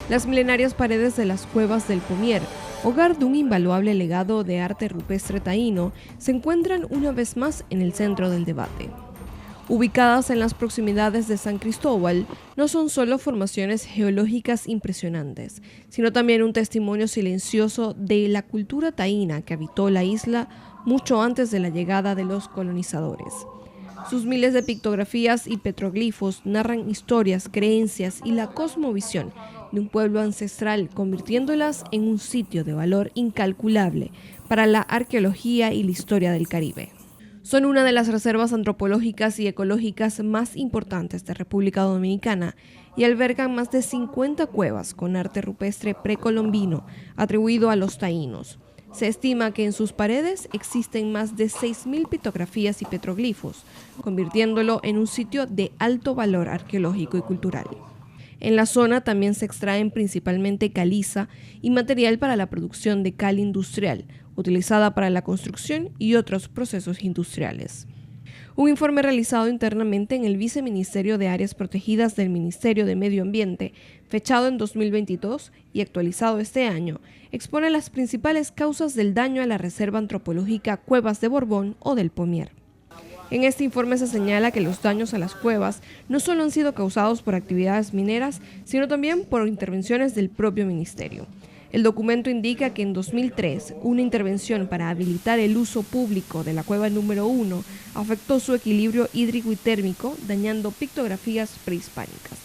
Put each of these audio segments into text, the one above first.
Las milenarias paredes de las cuevas del Pomier, hogar de un invaluable legado de arte rupestre taíno, se encuentran una vez más en el centro del debate. Ubicadas en las proximidades de San Cristóbal, no son solo formaciones geológicas impresionantes, sino también un testimonio silencioso de la cultura taína que habitó la isla mucho antes de la llegada de los colonizadores. Sus miles de pictografías y petroglifos narran historias, creencias y la cosmovisión de un pueblo ancestral, convirtiéndolas en un sitio de valor incalculable para la arqueología y la historia del Caribe. Son una de las reservas antropológicas y ecológicas más importantes de República Dominicana y albergan más de 50 cuevas con arte rupestre precolombino atribuido a los taínos. Se estima que en sus paredes existen más de 6.000 pictografías y petroglifos, convirtiéndolo en un sitio de alto valor arqueológico y cultural. En la zona también se extraen principalmente caliza y material para la producción de cal industrial, utilizada para la construcción y otros procesos industriales. Un informe realizado internamente en el Viceministerio de Áreas Protegidas del Ministerio de Medio Ambiente, fechado en 2022 y actualizado este año, expone las principales causas del daño a la Reserva Antropológica Cuevas de Borbón o del Pomier. En este informe se señala que los daños a las cuevas no solo han sido causados por actividades mineras, sino también por intervenciones del propio ministerio. El documento indica que en 2003, una intervención para habilitar el uso público de la cueva número 1 afectó su equilibrio hídrico y térmico, dañando pictografías prehispánicas.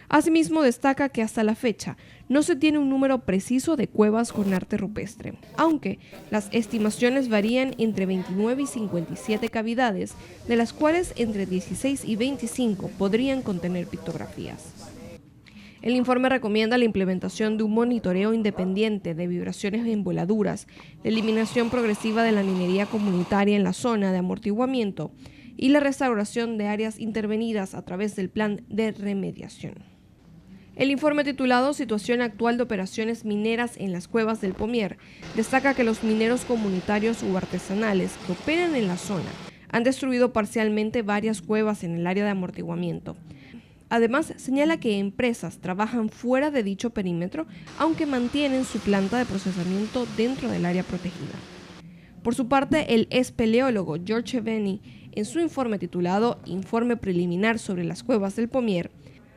Asimismo, destaca que hasta la fecha no se tiene un número preciso de cuevas con arte rupestre, aunque las estimaciones varían entre 29 y 57 cavidades, de las cuales entre 16 y 25 podrían contener pictografías. El informe recomienda la implementación de un monitoreo independiente de vibraciones en voladuras, la eliminación progresiva de la minería comunitaria en la zona de amortiguamiento y la restauración de áreas intervenidas a través del plan de remediación. El informe titulado Situación actual de operaciones mineras en las cuevas del Pomier destaca que los mineros comunitarios u artesanales que operan en la zona han destruido parcialmente varias cuevas en el área de amortiguamiento. Además, señala que empresas trabajan fuera de dicho perímetro, aunque mantienen su planta de procesamiento dentro del área protegida. Por su parte, el espeleólogo George Benny, en su informe titulado Informe preliminar sobre las cuevas del Pomier,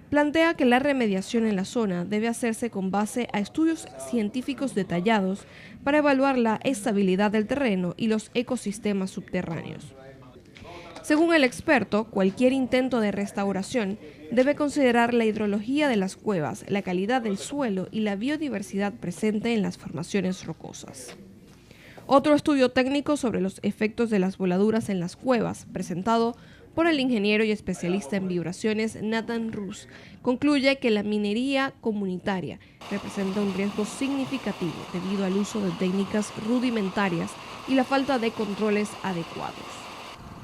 plantea que la remediación en la zona debe hacerse con base a estudios científicos detallados para evaluar la estabilidad del terreno y los ecosistemas subterráneos. Según el experto, cualquier intento de restauración debe considerar la hidrología de las cuevas, la calidad del suelo y la biodiversidad presente en las formaciones rocosas. Otro estudio técnico sobre los efectos de las voladuras en las cuevas, presentado por el ingeniero y especialista en vibraciones Nathan Rus, concluye que la minería comunitaria representa un riesgo significativo debido al uso de técnicas rudimentarias y la falta de controles adecuados.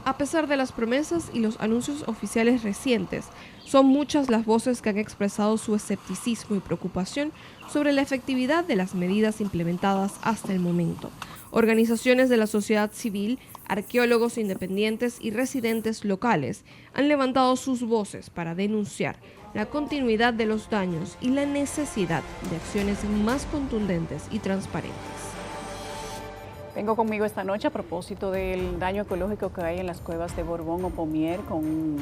A pesar de las promesas y los anuncios oficiales recientes, son muchas las voces que han expresado su escepticismo y preocupación sobre la efectividad de las medidas implementadas hasta el momento. Organizaciones de la sociedad civil, arqueólogos independientes y residentes locales han levantado sus voces para denunciar la continuidad de los daños y la necesidad de acciones más contundentes y transparentes. Tengo conmigo esta noche a propósito del daño ecológico que hay en las cuevas de Borbón o Pomier, con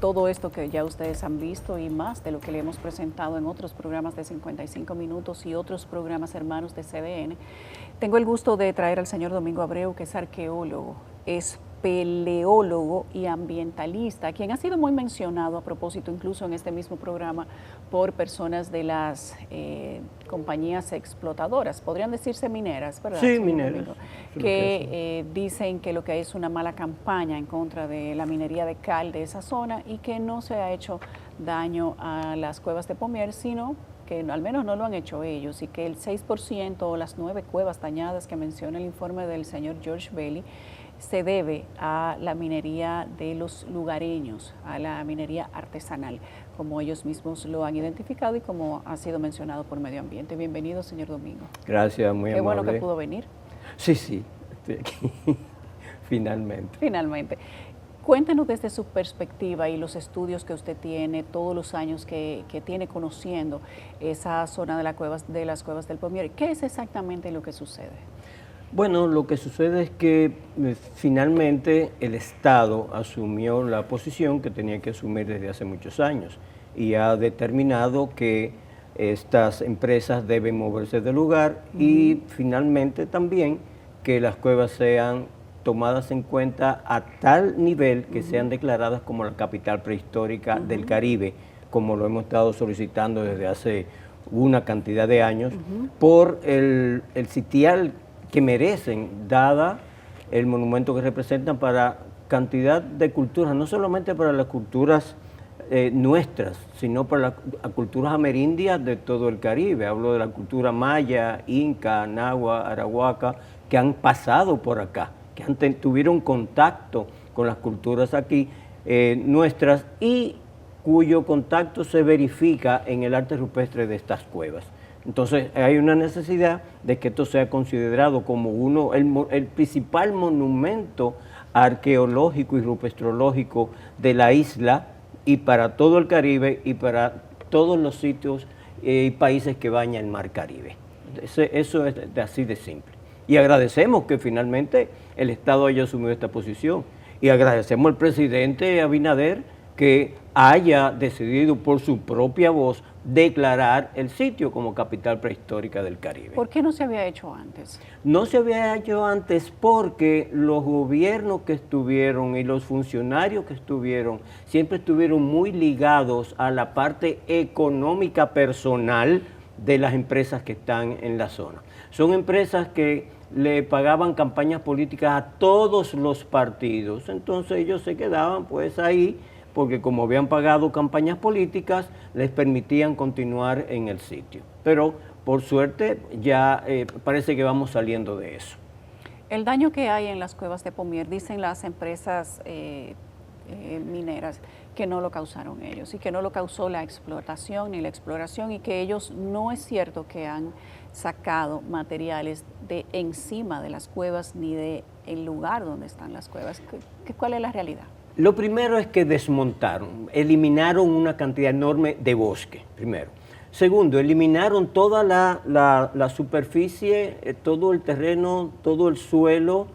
todo esto que ya ustedes han visto y más de lo que le hemos presentado en otros programas de 55 minutos y otros programas hermanos de CDN. Tengo el gusto de traer al señor Domingo Abreu, que es arqueólogo, espeleólogo y ambientalista, quien ha sido muy mencionado a propósito incluso en este mismo programa por personas de las compañías explotadoras, podrían decirse mineras, ¿verdad? Sí, mineras. Que dicen que lo que hay es una mala campaña en contra de la minería de cal de esa zona y que no se ha hecho daño a las cuevas de Pomier, sino que al menos no lo han hecho ellos, y que el 6% o las 9 cuevas dañadas que menciona el informe del señor George Bailey se debe a la minería de los lugareños, a la minería artesanal, como ellos mismos lo han identificado y como ha sido mencionado por Medio Ambiente. Bienvenido, señor Domingo. Gracias, muy amable. Qué bueno que pudo venir. Sí, estoy aquí, finalmente. Finalmente. Cuéntenos desde su perspectiva y los estudios que usted tiene, todos los años que tiene conociendo esa zona de las cuevas del Pomier. ¿Qué es exactamente lo que sucede? Bueno, lo que sucede es que finalmente el Estado asumió la posición que tenía que asumir desde hace muchos años y ha determinado que estas empresas deben moverse del lugar y finalmente también que las cuevas sean tomadas en cuenta a tal nivel que sean declaradas como la capital prehistórica del Caribe, como lo hemos estado solicitando desde hace una cantidad de años, por el sitial que merecen, dada el monumento que representan para cantidad de culturas, no solamente para las culturas nuestras, sino para las culturas amerindias de todo el Caribe. Hablo de la cultura maya, inca, nahua, arahuaca, que han pasado por acá, que tuvieron contacto con las culturas aquí nuestras y cuyo contacto se verifica en el arte rupestre de estas cuevas. Entonces hay una necesidad de que esto sea considerado como el principal monumento arqueológico y rupestrológico de la isla y para todo el Caribe y para todos los sitios y países que baña el mar Caribe. Eso es así de simple. Y agradecemos que finalmente el Estado haya asumido esta posición. Y agradecemos al presidente Abinader que haya decidido por su propia voz declarar el sitio como capital prehistórica del Caribe. ¿Por qué no se había hecho antes? No se había hecho antes porque los gobiernos que estuvieron y los funcionarios que estuvieron siempre estuvieron muy ligados a la parte económica personal de las empresas que están en la zona. Son empresas que le pagaban campañas políticas a todos los partidos, entonces ellos se quedaban pues ahí porque como habían pagado campañas políticas, les permitían continuar en el sitio. Pero por suerte ya parece que vamos saliendo de eso. El daño que hay en las cuevas de Pomier, dicen las empresas mineras, que no lo causaron ellos y que no lo causó la explotación ni la exploración y que ellos no es cierto que han sacado materiales de encima de las cuevas ni de el lugar donde están las cuevas. ¿Cuál es la realidad? Lo primero es que desmontaron, eliminaron una cantidad enorme de bosque, primero. Segundo, eliminaron toda la superficie, todo el terreno, todo el suelo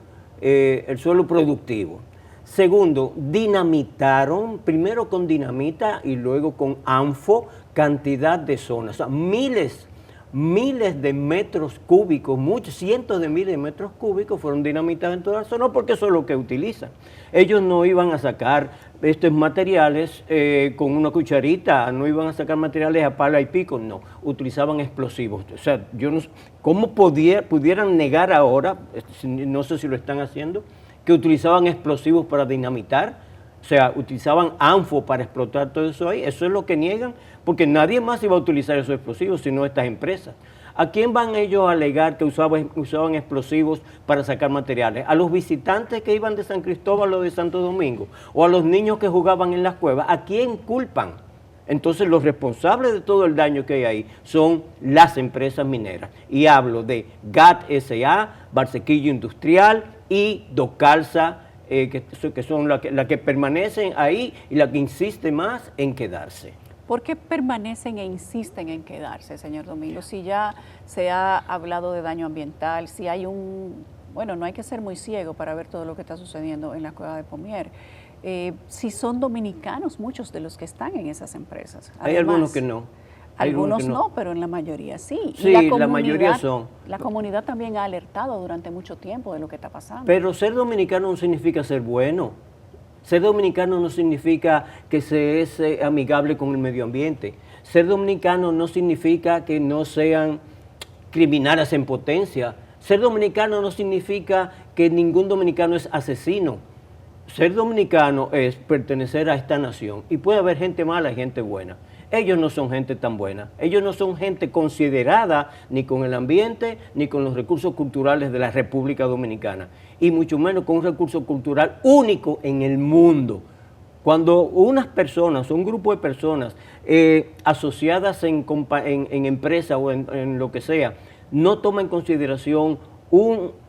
productivo. Segundo, dinamitaron, primero con dinamita y luego con anfo, cantidad de zonas, o sea, miles de metros cúbicos, cientos de miles de metros cúbicos fueron dinamitados en toda la zona porque eso es lo que utilizan. Ellos no iban a sacar estos materiales con una cucharita, no iban a sacar materiales a pala y pico, no, utilizaban explosivos. O sea, yo no, ¿cómo pudieran negar ahora, no sé si lo están haciendo, que utilizaban explosivos para dinamitar? O sea, utilizaban anfo para explotar todo eso ahí. Eso es lo que niegan, porque nadie más iba a utilizar esos explosivos, sino estas empresas. ¿A quién van ellos a alegar que usaban explosivos para sacar materiales? ¿A los visitantes que iban de San Cristóbal o de Santo Domingo? ¿O a los niños que jugaban en las cuevas? ¿A quién culpan? Entonces los responsables de todo el daño que hay ahí son las empresas mineras. Y hablo de GAT S.A., Barsequillo Industrial y Docalsa, que son las que permanecen ahí y las que insisten más en quedarse. ¿Por qué permanecen e insisten en quedarse, señor Domingo? Si ya se ha hablado de daño ambiental, si hay bueno, no hay que ser muy ciego para ver todo lo que está sucediendo en la cueva de Pomier. Si son dominicanos muchos de los que están en esas empresas. Además, hay algunos que no. Algunos no, pero en la mayoría sí. Sí, la mayoría son. La comunidad también ha alertado durante mucho tiempo de lo que está pasando. Pero ser dominicano no significa ser bueno. Ser dominicano no significa que se es amigable con el medio ambiente. Ser dominicano no significa que no sean criminales en potencia. Ser dominicano no significa que ningún dominicano es asesino. Ser dominicano es pertenecer a esta nación. Y puede haber gente mala y gente buena. Ellos no son gente tan buena. Ellos no son gente considerada ni con el ambiente ni con los recursos culturales de la República Dominicana. Y mucho menos con un recurso cultural único en el mundo. Cuando unas personas, un grupo de personas asociadas en empresa o en lo que sea, no toman en consideración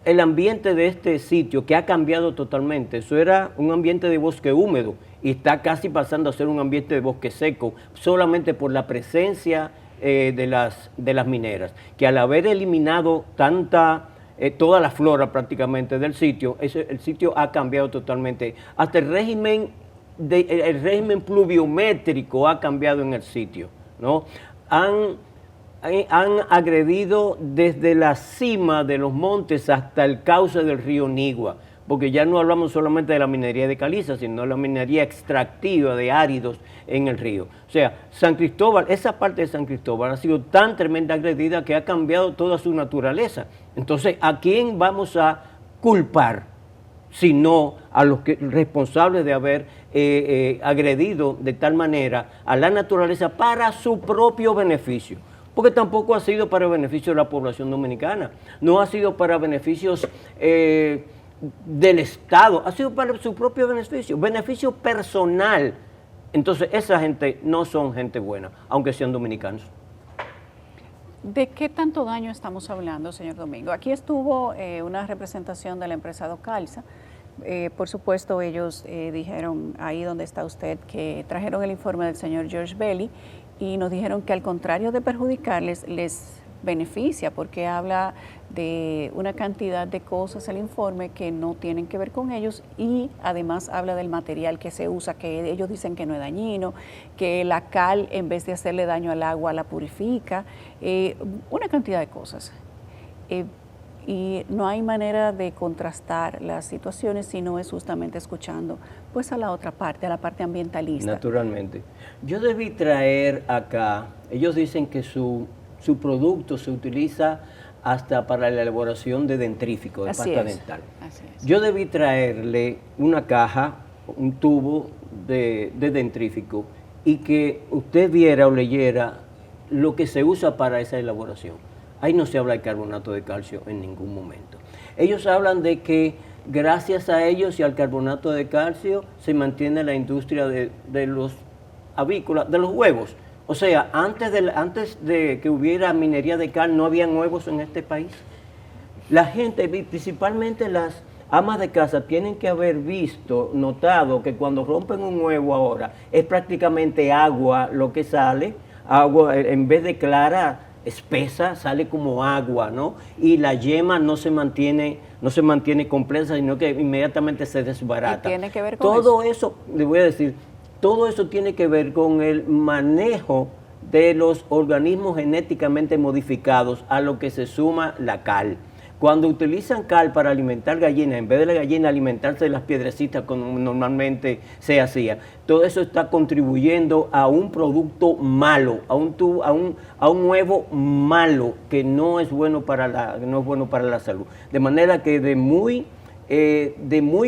el ambiente de este sitio que ha cambiado totalmente. Eso era un ambiente de bosque húmedo y está casi pasando a ser un ambiente de bosque seco, solamente por la presencia de las mineras, que al haber eliminado toda la flora prácticamente del sitio, el sitio ha cambiado totalmente. Hasta el régimen pluviométrico ha cambiado en el sitio, ¿no? Han agredido desde la cima de los montes hasta el cauce del río Nigua, porque ya no hablamos solamente de la minería de caliza, sino de la minería extractiva de áridos en el río. O sea, San Cristóbal, esa parte de San Cristóbal ha sido tan tremenda agredida que ha cambiado toda su naturaleza. Entonces, ¿a quién vamos a culpar? Sino a los responsables de haber agredido de tal manera a la naturaleza para su propio beneficio. Porque tampoco ha sido para el beneficio de la población dominicana, no ha sido para beneficios del Estado, ha sido para su propio beneficio personal. Entonces esa gente no son gente buena, aunque sean dominicanos. ¿De qué tanto daño estamos hablando, señor Domingo? Aquí estuvo una representación de la empresa Docalsa. Por supuesto, ellos dijeron, ahí donde está usted, que trajeron el informe del señor George Belli y nos dijeron que al contrario de perjudicarles, les beneficia porque habla de una cantidad de cosas el informe que no tienen que ver con ellos y además habla del material que se usa, que ellos dicen que no es dañino, que la cal en vez de hacerle daño al agua la purifica, una cantidad de cosas. Y no hay manera de contrastar las situaciones si no es justamente escuchando pues a la otra parte, a la parte ambientalista. Naturalmente. Yo debí traer acá, ellos dicen que su producto se utiliza hasta para la elaboración de dentrífico, de pasta dental. Así es. Yo debí traerle una caja, un tubo de dentrífico y que usted viera o leyera lo que se usa para esa elaboración. Ahí no se habla de carbonato de calcio en ningún momento. Ellos hablan de que gracias a ellos y al carbonato de calcio se mantiene la industria de los avícolas, de los huevos. O sea, antes de que hubiera minería de cal, no habían huevos en este país. La gente, principalmente las amas de casa, tienen que haber notado que cuando rompen un huevo ahora, es prácticamente agua lo que sale, agua en vez de clara, espesa, sale como agua, ¿no? Y la yema no se mantiene completa, sino que inmediatamente se desbarata. ¿Y tiene que ver con todo eso? Le voy a decir, todo eso tiene que ver con el manejo de los organismos genéticamente modificados a lo que se suma la cal. Cuando utilizan cal para alimentar gallinas, en vez de la gallina alimentarse de las piedrecitas como normalmente se hacía, todo eso está contribuyendo a un producto malo, a un huevo malo que no es bueno para la salud. De manera que de muy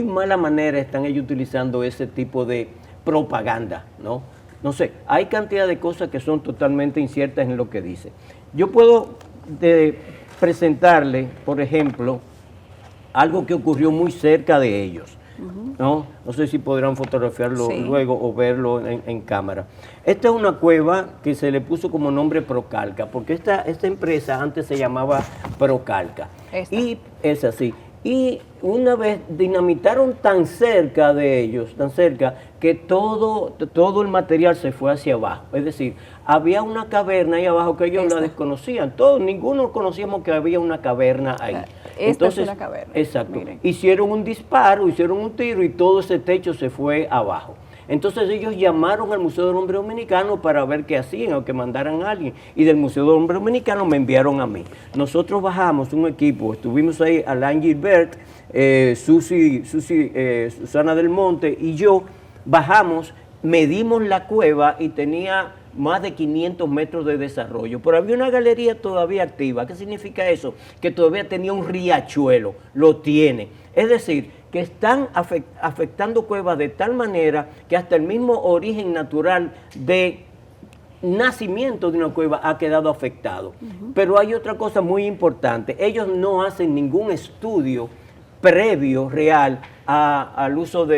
mala manera están ellos utilizando ese tipo de propaganda, ¿no? No sé, hay cantidad de cosas que son totalmente inciertas en lo que dice. Yo puedo presentarle, por ejemplo, algo que ocurrió muy cerca de ellos, ¿no? No sé si podrán fotografiarlo luego o verlo en cámara. Esta es una cueva que se le puso como nombre Procalca, porque esta empresa antes se llamaba Procalca. Y es así. Y una vez dinamitaron tan cerca de ellos, tan cerca, que todo el material se fue hacia abajo. Es decir, había una caverna ahí abajo que ellos la desconocían. Ninguno conocíamos que había una caverna ahí. Entonces, es una caverna. Exacto. Miren. Hicieron un disparo, hicieron un tiro y todo ese techo se fue abajo. Entonces ellos llamaron al Museo del Hombre Dominicano para ver qué hacían o que mandaran a alguien. Y del Museo del Hombre Dominicano me enviaron a mí. Nosotros bajamos un equipo, estuvimos ahí, Alain Gilbert, Susana del Monte y yo, bajamos, medimos la cueva y tenía más de 500 metros de desarrollo, pero había una galería todavía activa. ¿Qué significa eso? Que todavía tenía un riachuelo, lo tiene. Es decir, que están afectando cuevas de tal manera que hasta el mismo origen natural de nacimiento de una cueva ha quedado afectado. Pero hay otra cosa muy importante, ellos no hacen ningún estudio previo real al uso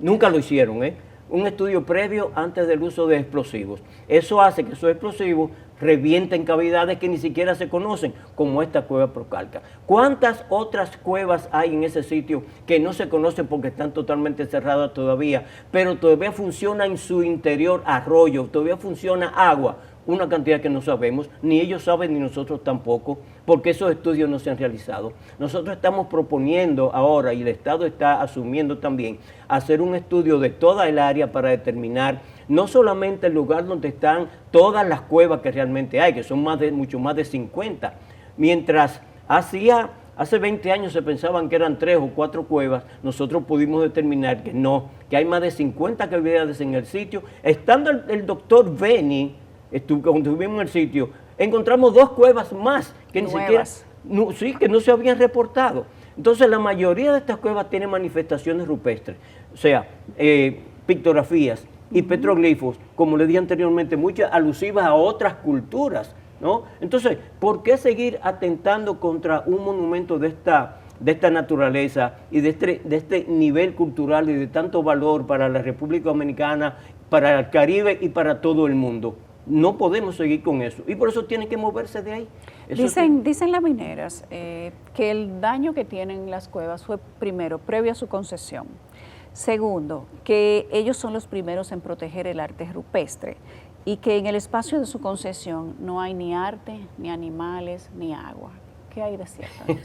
nunca lo hicieron, un estudio previo antes del uso de explosivos. Eso hace que esos explosivos revienten cavidades que ni siquiera se conocen, como esta cueva Procalca. ¿Cuántas otras cuevas hay en ese sitio que no se conocen porque están totalmente cerradas todavía, pero todavía funciona en su interior arroyo, todavía funciona agua? Una cantidad que no sabemos, ni ellos saben ni nosotros tampoco, porque esos estudios no se han realizado. Nosotros estamos proponiendo ahora, y el Estado está asumiendo también, hacer un estudio de toda el área para determinar no solamente el lugar donde están todas las cuevas que realmente hay, que son mucho más de 50. Mientras hace 20 años se pensaban que eran 3 o 4 cuevas, nosotros pudimos determinar que no, que hay más de 50 cavidades en el sitio. Estando el doctor Beni, cuando estuvimos en el sitio, encontramos 2 cuevas más que ni siquiera, que no se habían reportado. Entonces la mayoría de estas cuevas tienen manifestaciones rupestres, o sea, pictografías y petroglifos, como le dije anteriormente, muchas alusivas a otras culturas, ¿no? Entonces, ¿por qué seguir atentando contra un monumento de esta naturaleza y de este nivel cultural y de tanto valor para la República Dominicana, para el Caribe y para todo el mundo? No podemos seguir con eso y por eso tienen que moverse de ahí. Dicen las mineras que el daño que tienen las cuevas fue primero, previo a su concesión. Segundo, que ellos son los primeros en proteger el arte rupestre y que en el espacio de su concesión no hay ni arte, ni animales, ni agua. ¿Qué hay de cierto?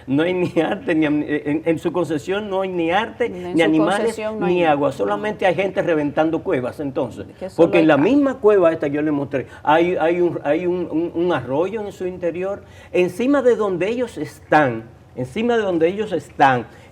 No hay ni arte, en su concesión no hay ni arte, ni animales, ni agua. Solamente hay gente reventando cuevas, entonces. Porque en la misma cueva esta yo le mostré, hay un arroyo en su interior. Encima de donde ellos están,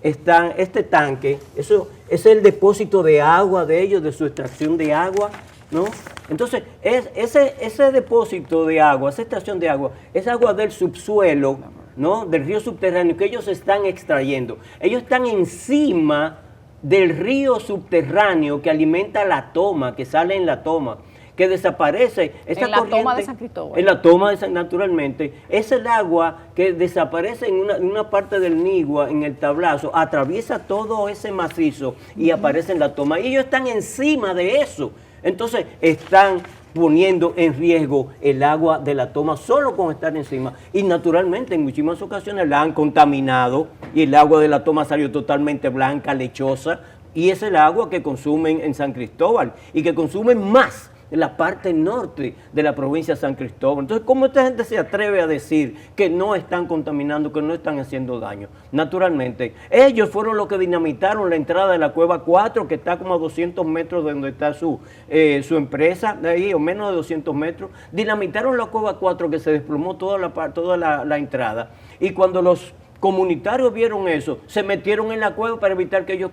está este tanque. Eso es el depósito de agua de ellos, de su extracción de agua, ¿no? Entonces, ese depósito de agua, esa estación de agua, es agua del subsuelo, ¿no? Del río subterráneo que ellos están extrayendo. Ellos están encima del río subterráneo que alimenta la toma, que sale en la toma, que desaparece. Esa en la toma de San Cristóbal. En la toma de San, naturalmente. Es el agua que desaparece en una parte del Nigua, en el tablazo, atraviesa todo ese macizo y aparece en la toma. Y ellos están encima de eso. Entonces están poniendo en riesgo el agua de la toma solo con estar encima. Y naturalmente en muchísimas ocasiones la han contaminado y el agua de la toma salió totalmente blanca, lechosa. Y es el agua que consumen en San Cristóbal y que consumen más en la parte norte de la provincia de San Cristóbal. Entonces, ¿cómo esta gente se atreve a decir que no están contaminando, que no están haciendo daño? Naturalmente, ellos fueron los que dinamitaron la entrada de la Cueva 4, que está como a 200 metros de donde está su empresa, de ahí, o menos de 200 metros. Dinamitaron la Cueva 4, que se desplomó toda la entrada. Y cuando los comunitarios vieron eso, se metieron en la cueva para evitar que ellos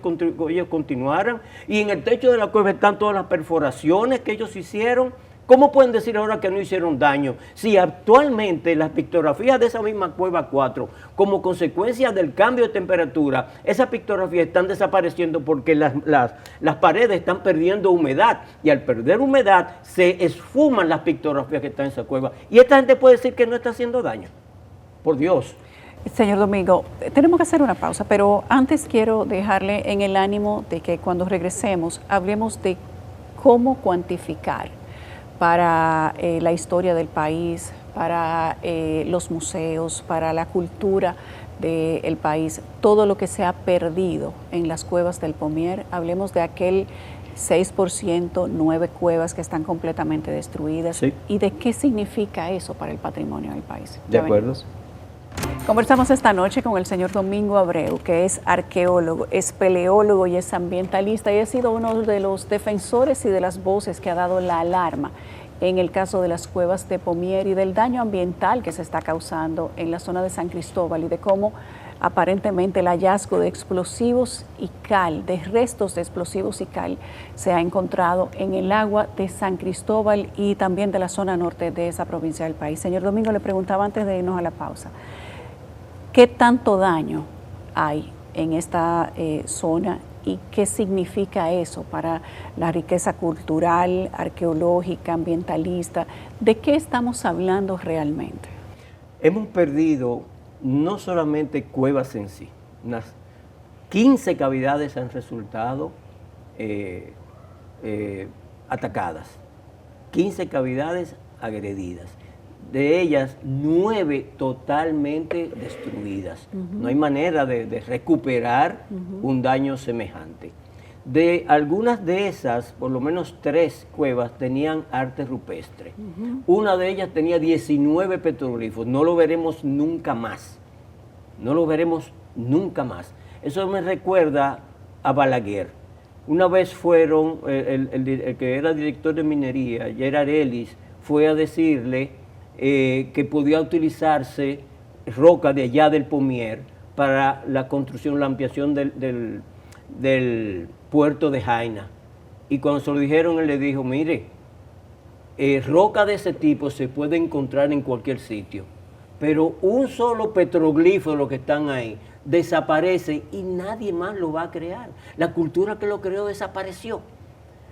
continuaran, y en el techo de la cueva están todas las perforaciones que ellos hicieron. ¿Cómo pueden decir ahora que no hicieron daño? Si actualmente las pictografías de esa misma Cueva 4, como consecuencia del cambio de temperatura, esas pictografías están desapareciendo porque las paredes están perdiendo humedad, y al perder humedad se esfuman las pictografías que están en esa cueva. Y esta gente puede decir que no está haciendo daño. Por Dios. Señor Domingo, tenemos que hacer una pausa, pero antes quiero dejarle en el ánimo de que cuando regresemos hablemos de cómo cuantificar para la historia del país, para los museos, para la cultura del país, todo lo que se ha perdido en las cuevas del Pomier. Hablemos de aquel 6%, 9 cuevas que están completamente destruidas, sí, y de qué significa eso para el patrimonio del país. De acuerdo. Conversamos esta noche con el señor Domingo Abreu, que es arqueólogo, es paleólogo y es ambientalista, y ha sido uno de los defensores y de las voces que ha dado la alarma en el caso de las cuevas de Pomier y del daño ambiental que se está causando en la zona de San Cristóbal, y de cómo aparentemente el hallazgo de explosivos y cal, de restos de explosivos y cal, se ha encontrado en el agua de San Cristóbal y también de la zona norte de esa provincia del país. Señor Domingo, le preguntaba antes de irnos a la pausa, ¿qué tanto daño hay en esta zona y qué significa eso para la riqueza cultural, arqueológica, ambientalista? ¿De qué estamos hablando realmente? Hemos perdido no solamente cuevas en sí, unas 15 cavidades han resultado atacadas. 15 cavidades agredidas. De ellas, 9 totalmente destruidas. No hay manera de recuperar un daño semejante. De algunas de esas, por lo menos 3 cuevas tenían arte rupestre. Una de ellas tenía 19 petroglifos. No lo veremos nunca más. No lo veremos nunca más. Eso me recuerda a Balaguer. Una vez fueron, el que era director de minería, Gerard Ellis, fue a decirle que podía utilizarse roca de allá del Pomier para la construcción, la ampliación del puerto de Jaina. Y cuando se lo dijeron, él le dijo, mire, roca de ese tipo se puede encontrar en cualquier sitio, pero un solo petroglifo de los que están ahí desaparece y nadie más lo va a crear. La cultura que lo creó desapareció.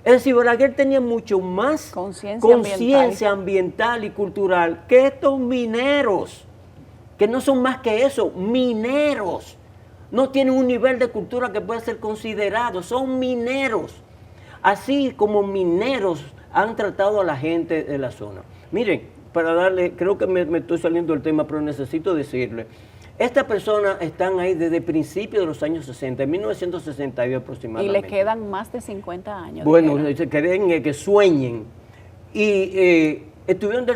Es decir, Balaguer tenía mucho más conciencia ambiental y cultural que estos mineros, que no son más que eso, mineros. No tienen un nivel de cultura que pueda ser considerado, son mineros. Así como mineros han tratado a la gente de la zona. Miren, para darle, creo que me estoy saliendo del tema, pero necesito decirle, estas personas están ahí desde principios de los años 60, en 1962 aproximadamente. Y le quedan más de 50 años. Bueno, se creen que sueñen. Y estuvieron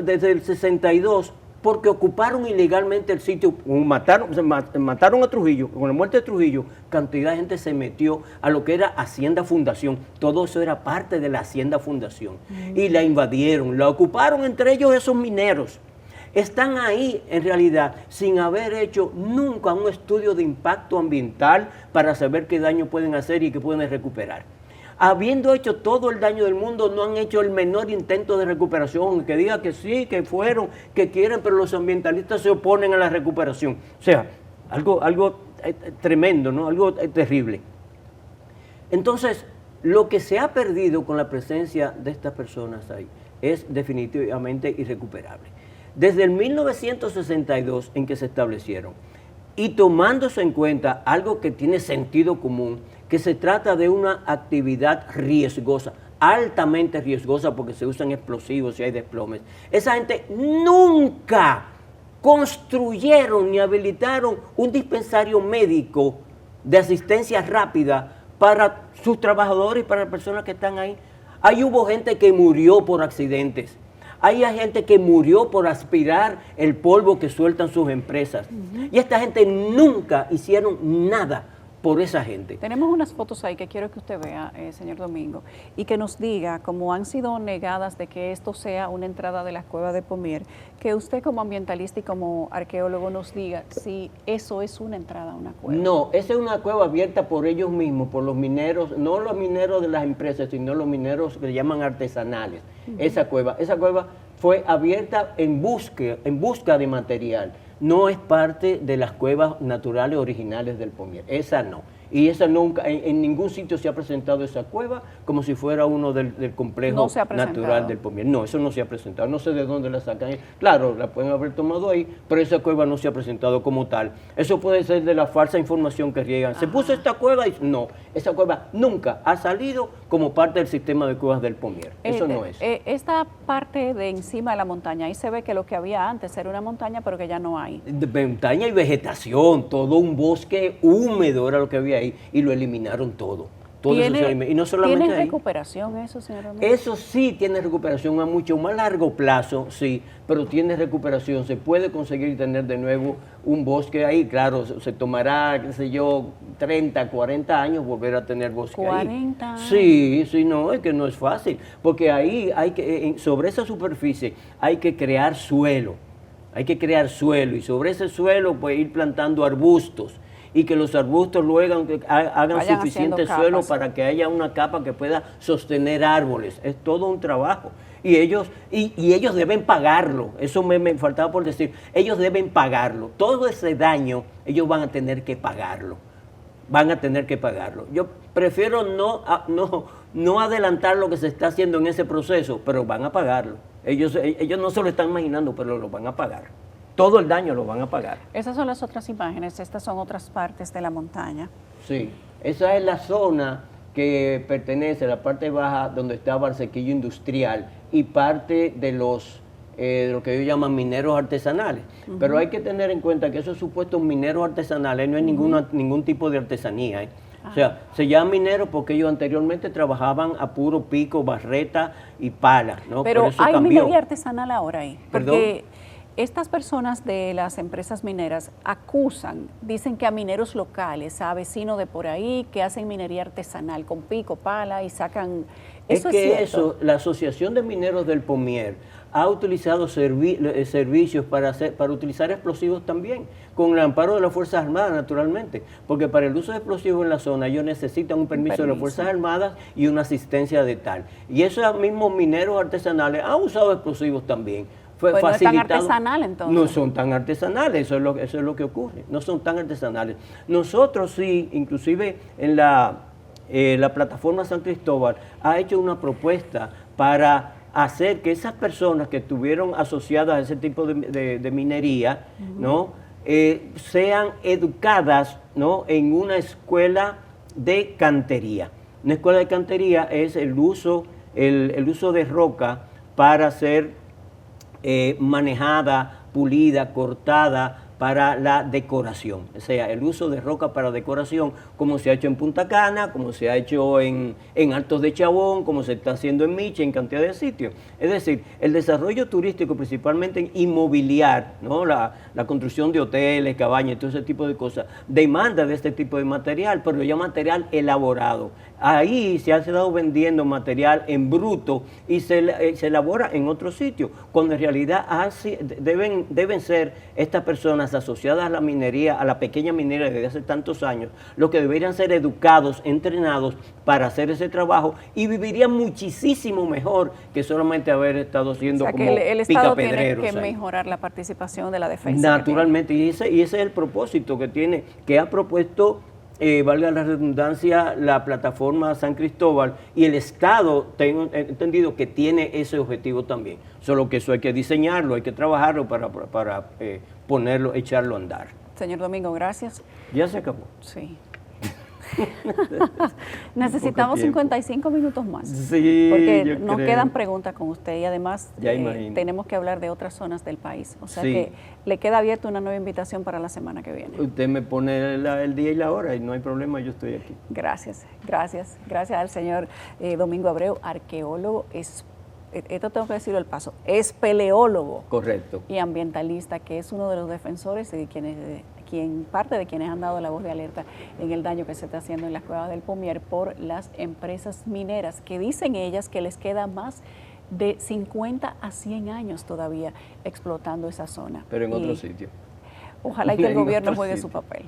desde el 62 porque ocuparon ilegalmente el sitio, mataron a Trujillo, con la muerte de Trujillo, cantidad de gente se metió a lo que era Hacienda Fundación, todo eso era parte de la Hacienda Fundación, y la invadieron, la ocuparon entre ellos esos mineros. Están ahí en realidad sin haber hecho nunca un estudio de impacto ambiental para saber qué daño pueden hacer y qué pueden recuperar. Habiendo hecho todo el daño del mundo, no han hecho el menor intento de recuperación, que diga que sí, que fueron, que quieren, pero los ambientalistas se oponen a la recuperación. O sea, algo tremendo, ¿no? Algo terrible. Entonces, lo que se ha perdido con la presencia de estas personas ahí es definitivamente irrecuperable. Desde el 1962 en que se establecieron, y tomándose en cuenta algo que tiene sentido común, que se trata de una actividad riesgosa, altamente riesgosa porque se usan explosivos y hay desplomes. Esa gente nunca construyeron ni habilitaron un dispensario médico de asistencia rápida para sus trabajadores y para las personas que están ahí. Ahí hubo gente que murió por accidentes. Hay gente que murió por aspirar el polvo que sueltan sus empresas. Y esta gente nunca hicieron nada por esa gente. Tenemos unas fotos ahí que quiero que usted vea, señor Domingo, y que nos diga, como han sido negadas de que esto sea una entrada de la cueva de Pomier, que usted como ambientalista y como arqueólogo nos diga si eso es una entrada a una cueva. No, esa es una cueva abierta por ellos mismos, por los mineros, no los mineros de las empresas, sino los mineros que le llaman artesanales. Esa cueva fue abierta en busca de material. No es parte de las cuevas naturales originales del Pomier, esa no. Y esa nunca, en ningún sitio se ha presentado esa cueva como si fuera uno del complejo natural del Pomier. No, eso no se ha presentado, no sé de dónde la sacan. Claro, la pueden haber tomado ahí, pero esa cueva no se ha presentado como tal. Eso puede ser de la falsa información que riegan. Se puso esta cueva y no, esa cueva nunca ha salido como parte del sistema de cuevas del Pomier. Eso no es. Esta parte de encima de la montaña, ahí se ve que lo que había antes era una montaña, pero que ya no hay. De montaña y vegetación, todo un bosque húmedo era lo que había ahí, y lo eliminaron todo. Y no solamente ¿tiene recuperación eso, señor Romero? Eso sí tiene recuperación a mucho más largo plazo, sí, pero tiene recuperación. Se puede conseguir tener de nuevo un bosque ahí. Claro, se tomará, qué sé yo, 30, 40 años volver a tener bosque 40 ahí. Sí, no, es que no es fácil, porque ahí hay que, sobre esa superficie hay que crear suelo. Hay que crear suelo y sobre ese suelo pues ir plantando arbustos y que los arbustos luego hagan suficiente suelo para que haya una capa que pueda sostener árboles. Es todo un trabajo. Y ellos deben pagarlo. Eso me faltaba por decir. Ellos deben pagarlo. Todo ese daño ellos van a tener que pagarlo. Van a tener que pagarlo. Yo prefiero no adelantar lo que se está haciendo en ese proceso, pero van a pagarlo. Ellos no se lo están imaginando, pero lo van a pagar. Todo el daño lo van a pagar. Esas son las otras imágenes, estas son otras partes de la montaña. Sí, esa es la zona que pertenece a la parte baja donde estaba el sequillo industrial y parte de lo que ellos llaman mineros artesanales. Pero hay que tener en cuenta que esos supuestos mineros artesanales no es ningún tipo de artesanía. O sea, se llaman mineros porque ellos anteriormente trabajaban a puro pico, barreta y pala, ¿no? Pero por eso hay cambió. minería artesanal ahora ahí. Porque estas personas de las empresas mineras acusan, dicen que a mineros locales, a vecinos de por ahí, que hacen minería artesanal con pico, pala y sacan... ¿Eso es cierto? Eso, la Asociación de Mineros del Pomier ha utilizado servicios para utilizar explosivos también, con el amparo de las Fuerzas Armadas, naturalmente, porque para el uso de explosivos en la zona ellos necesitan un permiso de las Fuerzas Armadas y una asistencia de tal. Y esos mismos mineros artesanales han usado explosivos también. Pues no es tan artesanal entonces. No son tan artesanales, eso es lo que ocurre, no son tan artesanales. Nosotros sí, inclusive en la plataforma San Cristóbal ha hecho una propuesta para hacer que esas personas que estuvieron asociadas a ese tipo de minería, ¿no? Sean educadas, ¿no? En una escuela de cantería. Una escuela de cantería es el uso de roca para ser manejada, pulida, cortada para la decoración, o sea, el uso de roca para decoración, como se ha hecho en Punta Cana, como se ha hecho en Altos de Chabón, como se está haciendo en Miche, en cantidad de sitios. Es decir, el desarrollo turístico, principalmente en inmobiliar, ¿no? La construcción de hoteles, cabañas, todo ese tipo de cosas, demanda de este tipo de material, pero ya material elaborado. Ahí se ha estado vendiendo material en bruto y se elabora en otro sitio, cuando en realidad deben ser estas personas asociadas a la minería, a la pequeña minería desde hace tantos años, los que deberían ser educados, entrenados para hacer ese trabajo y vivirían muchísimo mejor que solamente haber estado siendo como el Estado picapedreros. Tiene que mejorar la participación de la defensa. Naturalmente, y ese es el propósito que ha propuesto, valga la redundancia, la plataforma San Cristóbal, y el Estado, tengo entendido que tiene ese objetivo también. Solo que eso hay que diseñarlo, hay que trabajarlo para ponerlo, echarlo a andar. Señor Domingo, gracias. Ya se acabó. Sí. Necesitamos 55 minutos más. Sí, porque nos quedan preguntas con usted y además tenemos que hablar de otras zonas del país. O sea que le queda abierta una nueva invitación para la semana que viene. Usted me pone el día y la hora y no hay problema, yo estoy aquí. Gracias al señor Domingo Abreu, arqueólogo, esto tengo que decirlo al paso, es espeleólogo. Correcto. Y ambientalista, que es uno de los defensores de parte de quienes han dado la voz de alerta en el daño que se está haciendo en las cuevas del Pomier por las empresas mineras, que dicen ellas que les queda más de 50 a 100 años todavía explotando esa zona. Pero en otro sitio. Ojalá que el gobierno juegue su papel.